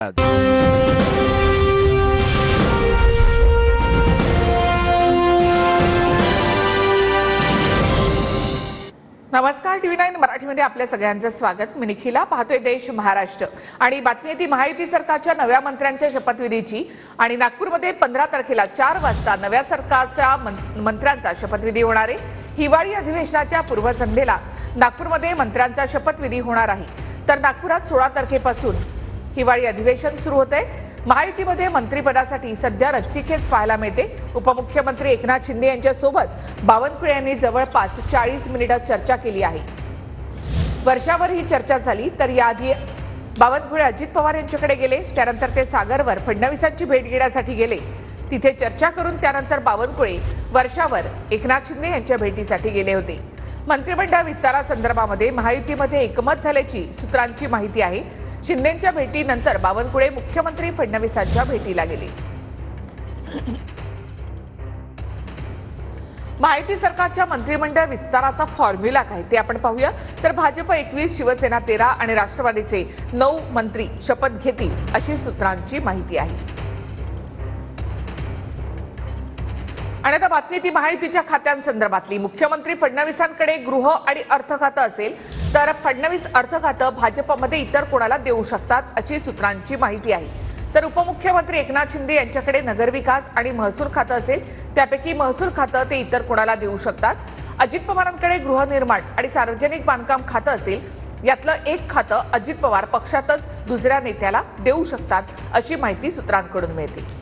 नमस्कार, TV9 मराठीमध्ये आपल्या सगळ्यांचं स्वागत। मी निखिला, पाहतोय देश महाराष्ट्र आणि बातमी आहे ती महायुती सरकारच्या नव्या मंत्र्यांच्या शपथविधीची। आणि नागपूरमध्ये 15 तारखेला 4 वाजता नव्या सरकारच्या मंत्र्यांचा शपथविधी होणार आहे। हिवाळी अधिवेशनाच्या पूर्वसंध्येला नागपूरमध्ये मंत्र्यांचा शपथविधी होणार आहे। तर नागपुरात 16 तारखेपासून हिवाळी अधिवेशन सुरू होते। महायुतीमध्ये मंत्रिपदासाठी सध्या रस्सीखेच पाहायला मिळते। उपमुख्यमंत्री एकनाथ शिंदे यांच्यासोबत बावनकुळे यांनी जवळपास 40 मिनिटे चर्चा केली आहे। वर्षावर ही चर्चा झाली, तर याआधी बावनकुळे अजित पवार यांच्याकडे गेले, त्यानंतर ते सागरवर फडणवीसांची भेट घेण्यासाठी गेले। तिथे चर्चा करून त्यानंतर बावनकुळे वर्षावर एकनाथ शिंदे यांच्या भेटीसाठी गेले होते। मंत्रिमंडळ विस्तारासंदर्भामध्ये महायुतीमध्ये एकमत झाल्याची सूत्रांची माहिती आहे। शिंदेंच्या भेटीनंतर बावनकुळे मुख्यमंत्री फडणवीसांच्या भेटीला गेले। महायुती सरकारच्या मंत्रिमंडळ विस्ताराचा फॉर्म्युला काय ते आपण पाहूया। तर भाजप 21, शिवसेना 13 आणि राष्ट्रवादीचे 9 मंत्री शपथ घेतील अशी सूत्रांची माहिती आहे। आणि आता बातमी ती महायुतीच्या खात्यांसंदर्भातली। मुख्यमंत्री फडणवीसांकडे गृह आणि अर्थ खातं असेल तर फडणवीस अर्थ खातं भाजपमध्ये इतर कोणाला देऊ शकतात अशी सूत्रांची माहिती आहे। तर उपमुख्यमंत्री एकनाथ शिंदे यांच्याकडे नगरविकास आणि महसूल खातं असेल, त्यापैकी महसूल खातं ते इतर कोणाला देऊ शकतात। अजित पवारांकडे गृहनिर्माण आणि सार्वजनिक बांधकाम खातं असेल, यातलं एक खातं अजित पवार पक्षातच दुसऱ्या नेत्याला देऊ शकतात अशी माहिती सूत्रांकडून मिळते।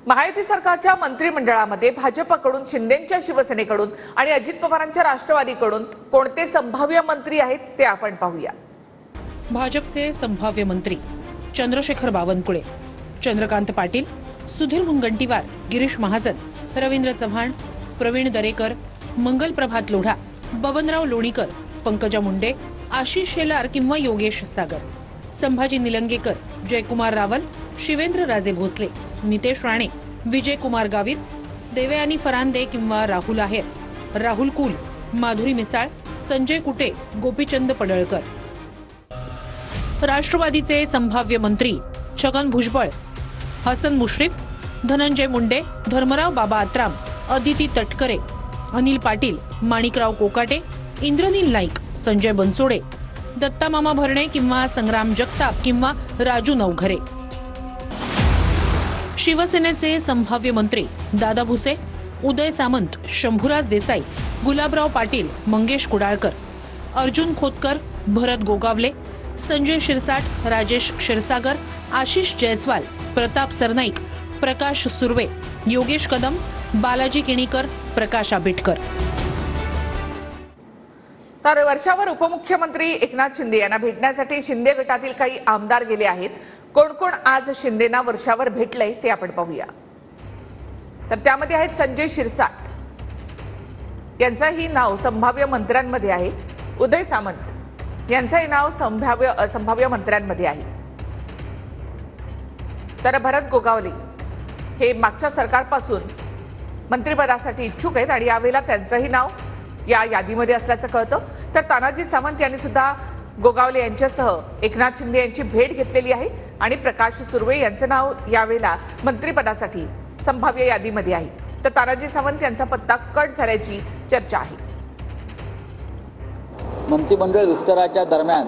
महायुती सरकारच्या मंत्रिमंडळामध्ये भाजपकडून, शिंदेंच्या शिवसेनेकडून आणि अजित पवारांच्या राष्ट्रवादीकडून कोणते संभाव्य मंत्री आहेत ते आपण पाहूया। भाजपचे संभाव्य मंत्री चंद्रशेखर बावनकुळे, चंद्रकांत पाटील, सुधीर मुनगंटीवार, गिरीश महाजन, रवींद्र चव्हाण, प्रवीण दरेकर, मंगल प्रभात लोढा, बबनराव लोणीकर, पंकजा मुंडे, आशिष शेलार किंवा योगेश सागर, संभाजी निलंगेकर, जयकुमार रावल, शिवेंद्र राजे भोसले, नितेश राणे, विजय कुमार गावित, देवयानी फरांदे किंवा राहुल आहेर, राहुल कुल, माधुरी मिसाळ, संजय कुटे, गोपीचंद पडळकर। राष्ट्रवादीचे संभाव्य मंत्री छगन भुजबळ, हसन मुश्रीफ, धनंजय मुंडे, धर्मराव बाबा आत्राम, अदिती तटकरे, अनिल पाटील, माणिकराव कोकाटे, इंद्रनील नाईक, संजय बनसोडे, दत्ता मामा भरणे किंवा संग्राम जगताप किंवा राजू नवघरे। शिवसेनेचे संभाव्य मंत्री दादा भुसे, उदय सामंत, शंभूराज देसाई, गुलाबराव पाटील, मंगेश कुडाळकर, अर्जुन खोतकर, भरत गोगावले, संजय शिरसाट, राजेश क्षीरसागर, आशिष जयस्वाल, प्रताप सरनाईक, प्रकाश सुर्वे, योगेश कदम, बालाजी किणीकर, प्रकाश आंबेडकर। तर वर्षावर उपमुख्यमंत्री एकनाथ शिंदे यांना भेटण्यासाठी शिंदे गटातील काही आमदार गेले आहेत। कोण कोण आज शिंदेना वर्षावर भेटलंय ते आपण पाहूया। तर त्यामध्ये आहेत संजय शिरसाट, यांचंही नाव संभाव्य मंत्र्यांमध्ये आहे। उदय सामंत यांचंही नाव संभाव्य मंत्र्यांमध्ये आहे। तर भरत गोगावले हे मागच्या सरकारपासून मंत्रिपदासाठी इच्छुक आहेत आणि यावेळेला त्यांचंही नाव या यादीमध्ये असल्याचं कळतं। तर तानाजी सावंत यांनी सुद्धा गोगावले यांच्यासह एकनाथ शिंदे यांची भेट घेतलेली आहे आणि प्रकाश सुर्वे यांचं नाव यावेळेला मंत्रिपदासाठी संभाव्य यादीमध्ये आहे। तर तानाजी सावंत यांचा पत्ता कट झाल्याची चर्चा आहे। मंत्रिमंडळ विस्ताराच्या दरम्यान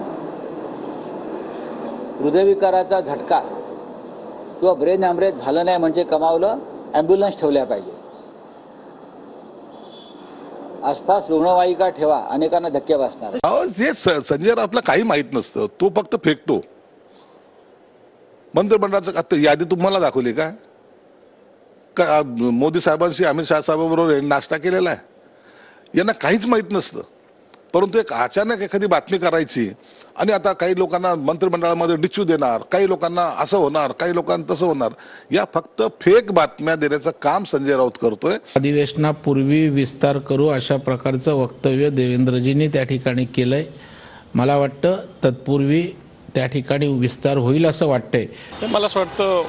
हृदयविकाराचा झटका किंवा ब्रेन हॅमरेज झालं नाही म्हणजे कमावलं, ॲम्ब्युलन्स ठेवल्या पाहिजे, आसपास रुग्णवाहिका ठेवा, अनेकांना धक्के बसणार। जे संजय राऊतला काही माहित नसतं, तो फक्त फेकतो। मंत्रिमंडळाचं यादी तुम्हाला दाखवली का? मोदी साहेबांशी अमित शाह साहेबांबरोबर नाश्ता केलेला आहे, यांना काहीच माहित नसतं। परंतु एक अचानक एखादी बातमी करायची आणि आता काही लोकांना मंत्रिमंडळामध्ये डिच्यू देणार, काही लोकांना असं होणार, काही लोकांना तसं होणार, या फक्त फेक बातम्या देण्याचं काम संजय राऊत करतोय। अधिवेशनापूर्वी विस्तार करू अशा प्रकारचं वक्तव्य देवेंद्रजींनी त्या ठिकाणी केलंय। मला वाटतं तत्पूर्वी त्या ठिकाणी विस्तार होईल असं वाटतंय। मला असं वाटतं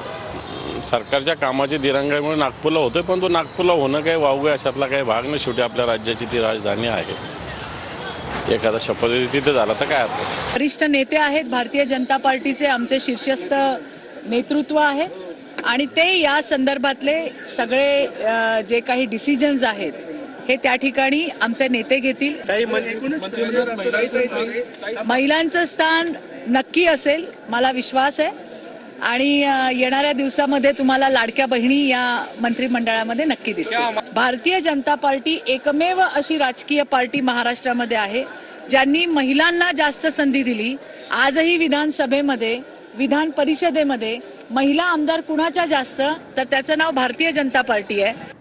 सरकारच्या कामाची दिरंगाईमुळे नागपूरला होतोय, पण तो नागपूरला होणं काही वावगं अशातला काही भाग नाही। शेवटी आपल्या राज्याची ती राजधानी आहे। एखादा शपथविधी तिथे झाला तर काय अर्थ. वरिष्ठ नेते आहेत भारतीय जनता पार्टीचे, आमचे शीर्षस्थ नेतृत्व आहे आणि ते या संदर्भातले सगळे जे काही डिसिजन्स आहेत हे त्या ठिकाणी आमचे नेते घेतील. महिलांचं स्थान नक्की असेल, मला विश्वास आहे आणि येणाऱ्या दिवसामध्ये तुम्हाला लाडक्या बहिणी या मंत्रिमंडळामध्ये नक्की दिसतील. भारतीय जनता पार्टी एकमेव अशी राजकीय पार्टी महाराष्ट्रामध्ये आहे ज्यांनी महिलांना जास्त संधी दिली. आजही विधानसभेमध्ये, विधान परिषदेमध्ये महिला आमदार कुणाच्या जास्त, तर त्याचं नाव भारतीय जनता पार्टी आहे.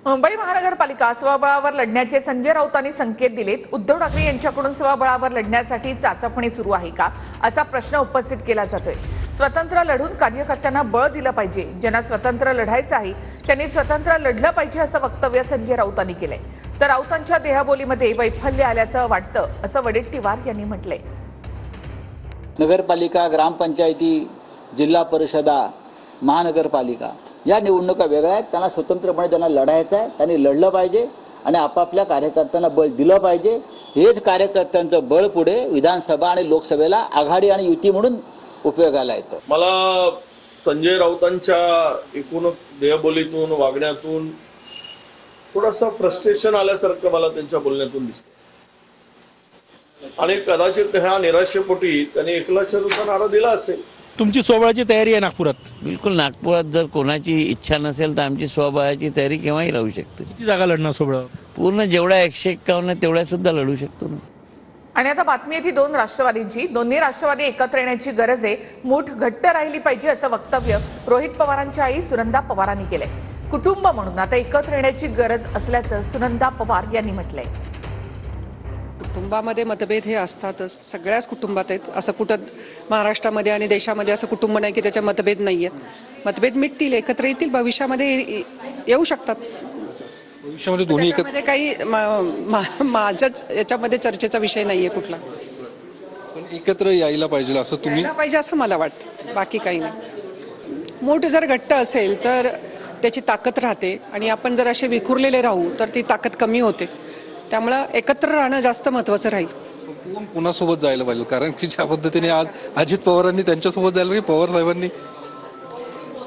मुंबई महानगरपालिका स्वबळावर लढण्याचे संजय राऊतांनी संकेत दिलेत. उद्धव ठाकरे यांच्याकडून स्वबळावर लढण्यासाठी चाचपणी सुरू आहे का, असा प्रश्न उपस्थित केला जातोय. स्वतंत्र लढून कार्यकर्त्यांना बळ दिलं पाहिजे. ज्यांना स्वतंत्र लढायचं आहे त्यांनी स्वतंत्र लढलं पाहिजे, असं वक्तव्य संजय राऊतांनी केलंय. तर राऊतांच्या देहबोलीमध्ये वैफल्य आल्याचं वाटतं, असं वडेट्टीवार यांनी म्हटलंय. नगरपालिका, ग्रामपंचायती, जिल्हा परिषदा, महानगरपालिका या निवडणुका वेगळ्या आहेत. त्यांना स्वतंत्रपणे ज्यांना लढायचं आहे त्यांनी लढलं पाहिजे आणि आपापल्या कार्यकर्त्यांना बळ दिलं पाहिजे. हेच कार्यकर्त्यांचं बळ पुढे विधानसभा आणि लोकसभेला आघाडी आणि युती म्हणून उपयोगाला येतं. मला संजय राऊतांच्या एकूण देहबोलीतून, वागण्यातून थोडासा फ्रस्ट्रेशन आल्यासारखं मला त्यांच्या बोलण्यातून दिसतं आणि कदाचित ह्या निराशेपोटी त्यांनी 1 लाख रुपये नारा दिला असेल. तुमची स्वबळाची तयारी आहे नागपुरात? बिलकुल. नागपुरात जर कोणाची इच्छा नसेल तर आमची स्वबळाची तयारी केव्हाही राहू शकते. किती जागा लढणार स्वबळावर? पूर्ण जेवढ्या 151 तेवढ्या सुद्धा लढू शकतो ना. आणि आता बातमी आहे ती 2 राष्ट्रवादींची. दोन्ही राष्ट्रवादी एकत्र येण्याची गरज आहे. मूठ घट्ट राहिली पाहिजे, असं वक्तव्य रोहित पवारांच्या आई सुनंदा पवारांनी केलंय. कुटुंब म्हणून आता एकत्र येण्याची गरज असल्याचं सुनंदा पवार यांनी म्हटलंय. कुटुंबामध्ये मतभेद हे असतातच, सगळ्याच कुटुंबात आहेत. असं कुठं महाराष्ट्रामध्ये आणि देशामध्ये असं कुटुंब नाही की त्याच्या मतभेद नाही आहेत. मतभेद मिटतील, एकत्र येतील, भविष्यामध्ये येऊ शकतात. भविष्यामध्ये दोन्ही त्याच्यामध्ये काही माझंच याच्यामध्ये चर्चेचा विषय नाहीये कुठला. एकत्र यायला पाहिजे असं तुम्ही? यायला पाहिजे असं मला वाटतं, बाकी काही नाही. मूठ जर घट्ट असेल तर त्याची ताकद राहते आणि आपण जर असे विखुरलेले राहू तर ती ताकद कमी होते. त्यामुळं एकत्र राहणं जास्त महत्वाचं राहील. कोण कोणासोबत जायला पाहिजे? कारण की ज्या पद्धतीने आज अजित पवारांनी त्यांच्यासोबत जायला पाहिजे, पवार साहेबांनी.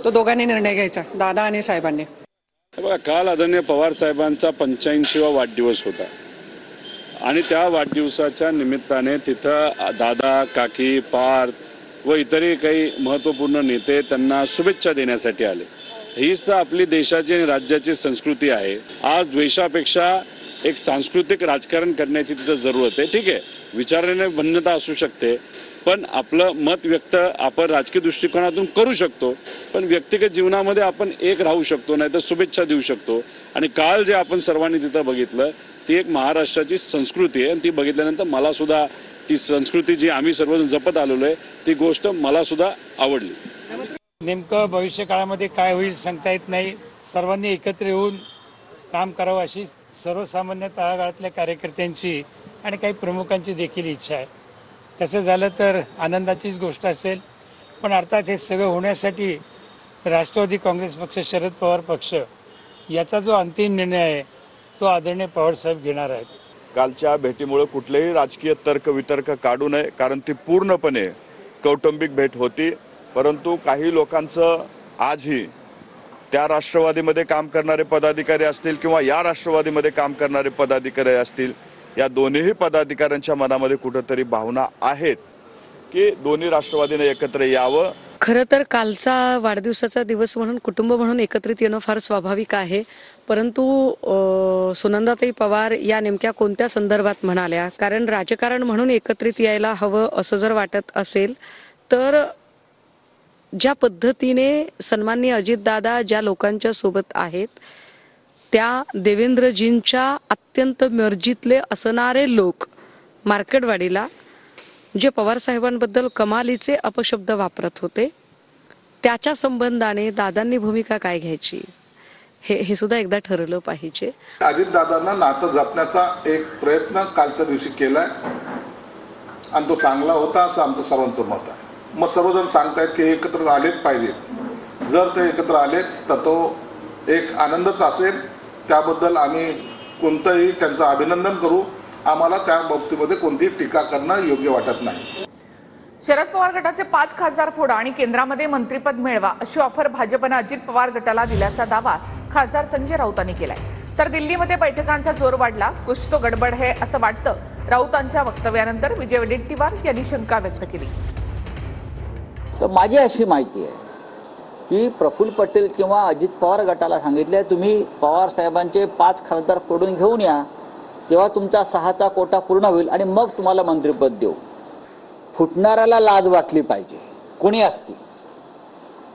तो दोघांनी निर्णय घ्यायचा, दादा आणि साहेबांनी. बघा, काल आदरणीय पवार साहेबांचा 85वा वाढदिवस होता आणि त्या वाढदिवसाच्या निमित्ताने तिथं दादा, काकी, पार्थ व इतरही काही महत्त्वपूर्ण नेते त्यांना शुभेच्छा देण्यासाठी आले. हीच तर आपली देशाची आणि राज्याची संस्कृती आहे. आज द्वेषापेक्षा एक सांस्कृतिक राजकारण करण्याची तिथं जरूरत आहे. ठीक आहे, विचाराने भिन्नता असू शकते, पण आपलं मत व्यक्त आपण राजकीय दृष्टिकोनातून करू शकतो, पण व्यक्तिगत जीवनामध्ये आपण एक राहू शकतो, नाही तर शुभेच्छा देऊ शकतो. आणि काल जे आपण सर्वांनी तिथं बघितलं ती एक महाराष्ट्राची संस्कृती आहे आणि ती बघितल्यानंतर मला सुद्धा ती संस्कृती जी आम्ही सर्वजण जपत आलेलो आहे ती गोष्ट मला सुद्धा आवडली. नेमकं भविष्य काळामध्ये काय होईल सांगता येत नाही. सर्वांनी एकत्र येऊन काम करावं अशी सर्वसामान्य तळागाळातल्या कार्यकर्त्यांची आणि काही प्रमुखांची देखील इच्छा आहे. तसं झालं तर आनंदाचीच गोष्ट असेल, पण अर्थात हे सगळं होण्यासाठी राष्ट्रवादी काँग्रेस पक्ष, शरद पवार पक्ष याचा जो अंतिम निर्णय आहे तो आदरणीय पवारसाहेब घेणार आहेत. कालच्या भेटीमुळे कुठलेही राजकीय तर्कवितर्क काढू नये, कारण ती पूर्णपणे कौटुंबिक भेट होती. परंतु काही लोकांचं आजही त्या राष्ट्रवादीमध्ये काम करणारे पदाधिकारी असतील किंवा या राष्ट्रवादीमध्ये काम करणारे पदाधिकारी असतील, या दोन्हीही पदाधिकाऱ्यांच्या मनामध्ये कुठंतरी भावना आहेत की दोन्ही राष्ट्रवादीने एकत्र यावं. खरं तर कालचा वाढदिवसाचा दिवस म्हणून कुटुंब म्हणून एकत्रित येणं फार स्वाभाविक आहे. परंतु सुनंदाताई पवार या नेमक्या कोणत्या संदर्भात म्हणाल्या? कारण राजकारण म्हणून एकत्रित यायला हवं असं जर वाटत असेल तर ज्या पद्धतीने सन्माननीय अजितदादा ज्या लोकांच्या सोबत आहेत त्या देवेंद्रजींच्या अत्यंत मर्जीतले असणारे लोक मार्केटवाडीला जे पवार साहेबांबद्दल कमालीचे अपशब्द वापरत होते, त्याच्या संबंधाने दादांनी भूमिका काय घ्यायची हे सुद्धा एकदा ठरवलं पाहिजे. अजितदादांना नातं जपण्याचा एक प्रयत्न कालच्या दिवशी केलाय आणि तो चांगला होता असं आमचं सर्वांचं मत आहे. मग सर्वजण सांगतायत की एकत्र आलेच पाहिजेत. जर ते एकत्र आलेत तर तो एक आनंदच असेल. त्याबद्दल आम्ही कोणतंही त्यांचं अभिनंदन करू आम्हाला त्या बाबतीमध्ये कोणतीही टीका करणं योग्य वाटत नाही. शरद पवार गटाचे 5 खासदार फोडा आणि केंद्रामध्ये मंत्रिपद मिळवा अशी ऑफर भाजपनं अजित पवार गटाला दिल्याचा दावा खासदार संजय राऊतांनी केलाय. तर दिल्लीमध्ये बैठकांचा जोर वाढला, कुछ तो गडबड है असं वाटतं. राऊतांच्या वक्तव्यानंतर विजय वडेट्टीवार यांनी शंका व्यक्त केली. तर माझी अशी माहिती आहे की प्रफुल्ल पटेल किंवा अजित पवार गटाला सांगितले तुम्ही पवार साहेबांचे 5 खासदार फोडून घेऊन या, तेव्हा तुमचा 6चा कोटा पूर्ण होईल आणि मग तुम्हाला मंत्रिपद देऊ. फुटणाऱ्याला लाज वाटली पाहिजे, कोणी असते,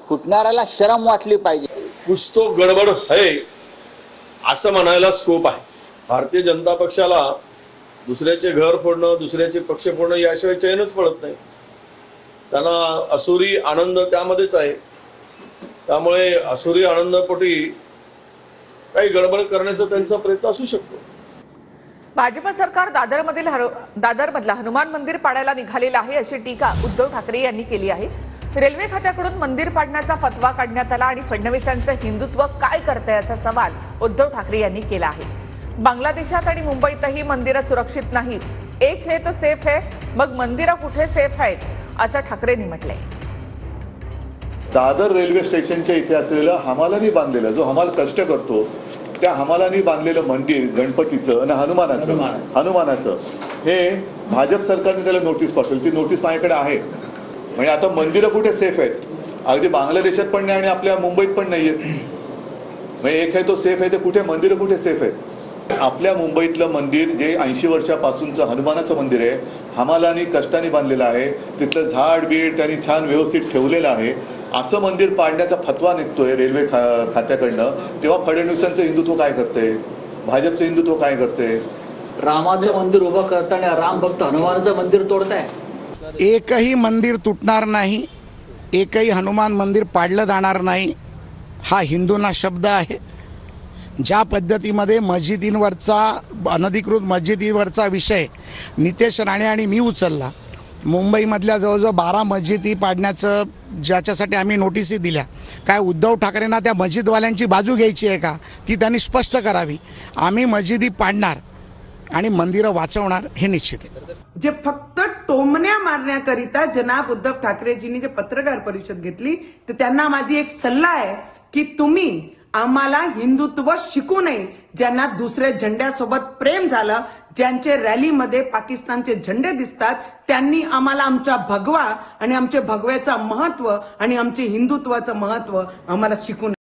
फुटणाऱ्याला शरम वाटली पाहिजे. कुछ तो गडबड है असं म्हणायला स्कोप आहे. भारतीय जनता पक्षाला दुसऱ्याचे घर फोडणं, दुसऱ्याचे पक्ष फोडणं याशिवाय चैनच पडत नाही. त्यांना असुरी आनंद त्यामध्येच आहे. त्यामुळे असुरी आनंदपोटी काही गडबड करण्याचा त्यांचा प्रयत्न असू शकतो. भाजप सरकार दादरमधला हनुमान मंदिर पाडायला निघालेलं आहे अशी टीका उद्धव ठाकरे यांनी केली आहे. रेल्वे खात्याकडून मंदिर पाडण्याचा फतवा काढण्यात आला आणि फडणवीसांचं हिंदुत्व काय करतंय असा सवाल उद्धव ठाकरे यांनी केला आहे. बांगलादेशात आणि मुंबईतही मंदिरं सुरक्षित नाहीत. एक है तो सेफ है, मग मंदिरं कुठे सेफ आहेत असं ठाकरेंनी म्हटलंय. दादर रेल्वे स्टेशनच्या इथे असलेलं हमालानी बांधलेलं, जो हमाल कष्ट करतो त्या हमालानी बांधलेलं मंदिर गणपतीचं आणि हनुमानाचं हे भाजप सरकारने त्याला नोटीस पाठवली. ती नोटीस माझ्याकडे आहे. म्हणजे आता मंदिरं कुठे सेफ आहेत, अगदी बांगलादेशात पण नाही आणि आपल्या मुंबईत पण नाहीये. म्हणजे एक आहे तो सेफ आहे, ते कुठे मंदिरं कुठे सेफ आहेत. आपल्या मुंबईतलं मंदिर जे 80 वर्षापासूनचं हनुमानाचं मंदिर आहे, हमालानी कष्टाने बांधलेलं आहे. तिथलं झाड बीड त्यांनी छान व्यवस्थित ठेवलेलं आहे. असं मंदिर पाडण्याचा फतवा निघतोय रेल्वे खात्याकडनं, तेव्हा फडणवीसांचं हिंदुत्व काय करते, भाजपचं हिंदुत्व काय करते. रामाचं मंदिर उभं करताना राम भक्त हनुमानाचं मंदिर तोडताय. एकही मंदिर तुटणार नाही, एकही हनुमान मंदिर पाडलं जाणार नाही हा हिंदूंना शब्द आहे. ज्या पद्धतीमध्ये मस्जिदींवरचा अनधिकृत मस्जिदीवरचा विषय नितेश राणे आणि मी उचलला, मुंबईमधल्या जवळजवळ 12 मस्जिदी पाडण्याचं ज्याच्यासाठी आम्ही नोटीसी दिल्या, काय उद्धव ठाकरेंना त्या मस्जिदवाल्यांची बाजू घ्यायची आहे का, ती त्यांनी स्पष्ट करावी. आम्ही मस्जिदी पाडणार आणि मंदिरं वाचवणार हे निश्चित आहे. जे फक्त टोमण्या मारण्याकरिता जनाब उद्धव ठाकरेजींनी जे पत्रकार परिषद घेतली, तर त्यांना माझी एक सल्ला आहे की तुम्ही आम्हाला हिंदुत्व शिकू नये. ज्यांना दुसऱ्या झेंड्यासोबत प्रेम झालं, ज्यांचे रॅलीमध्ये पाकिस्तानचे झेंडे दिसतात, त्यांनी आम्हाला आमच्या भगवा आणि आमचे भगव्याचं महत्व आणि आमचे हिंदुत्वाचं महत्व आम्हाला शिकू नये.